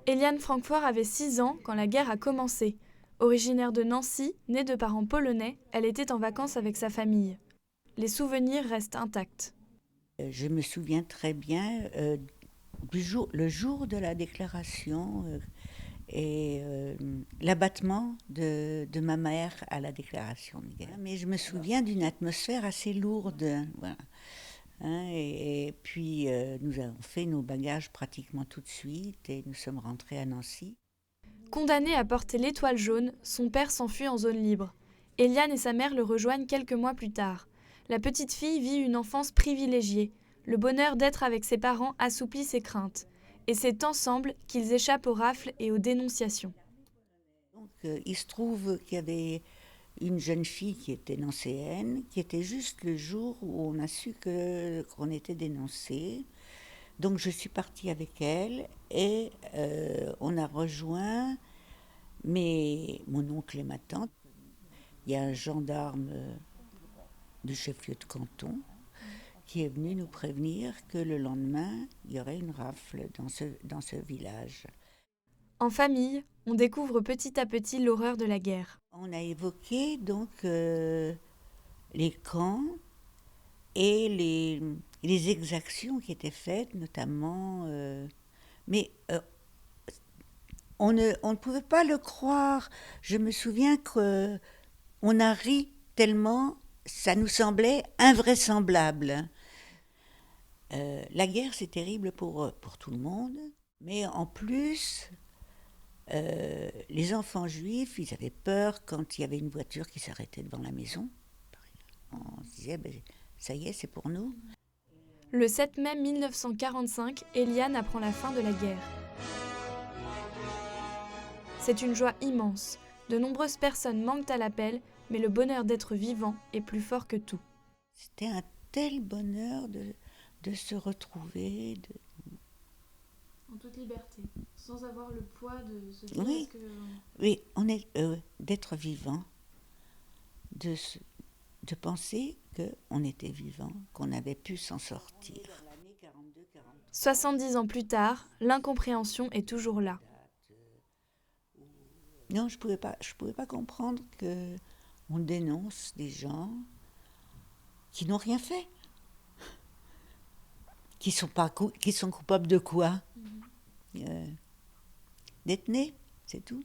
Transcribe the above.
Eliane Francfort avait 6 ans quand la guerre a commencé. Originaire de Nancy, née de parents polonais, elle était en vacances avec sa famille. Les souvenirs restent intacts. Je me souviens très bien le jour de la déclaration et l'abattement de ma mère à la déclaration de guerre. Mais je me souviens d'une atmosphère assez lourde. Voilà. Hein, et puis nous avons fait nos bagages pratiquement tout de suite et nous sommes rentrés à Nancy. Condamné à porter l'étoile jaune, son père s'enfuit en zone libre. Eliane et sa mère le rejoignent quelques mois plus tard. La petite fille vit une enfance privilégiée. Le bonheur d'être avec ses parents assouplit ses craintes. Et c'est ensemble qu'ils échappent aux rafles et aux dénonciations. Donc il se trouve qu'il y avait une jeune fille qui était nancéenne, qui était juste le jour où on a su qu'on était dénoncé. Donc je suis partie avec elle et on a rejoint mon oncle et ma tante. Il y a un gendarme du chef-lieu de canton qui est venu nous prévenir que le lendemain, il y aurait une rafle dans ce village. En famille, on découvre petit à petit l'horreur de la guerre. On a évoqué donc les camps et les exactions qui étaient faites, notamment. Mais on ne pouvait pas le croire. Je me souviens qu'on a ri tellement ça nous semblait invraisemblable. La guerre, c'est terrible pour tout le monde, mais en plus, les enfants juifs, ils avaient peur quand il y avait une voiture qui s'arrêtait devant la maison. On se disait, ben, ça y est, c'est pour nous. Le 7 mai 1945, Eliane apprend la fin de la guerre. C'est une joie immense. De nombreuses personnes manquent à l'appel, mais le bonheur d'être vivant est plus fort que tout. C'était un tel bonheur de se retrouver. En toute liberté, sans avoir le poids de se dire Oui, oui, d'être vivant, de penser qu'on était vivant, qu'on avait pu s'en sortir. 70 ans plus tard, l'incompréhension est toujours là. Non, je pouvais pas comprendre qu'on dénonce des gens qui n'ont rien fait, qui sont coupables de quoi? D'être nés, c'est tout.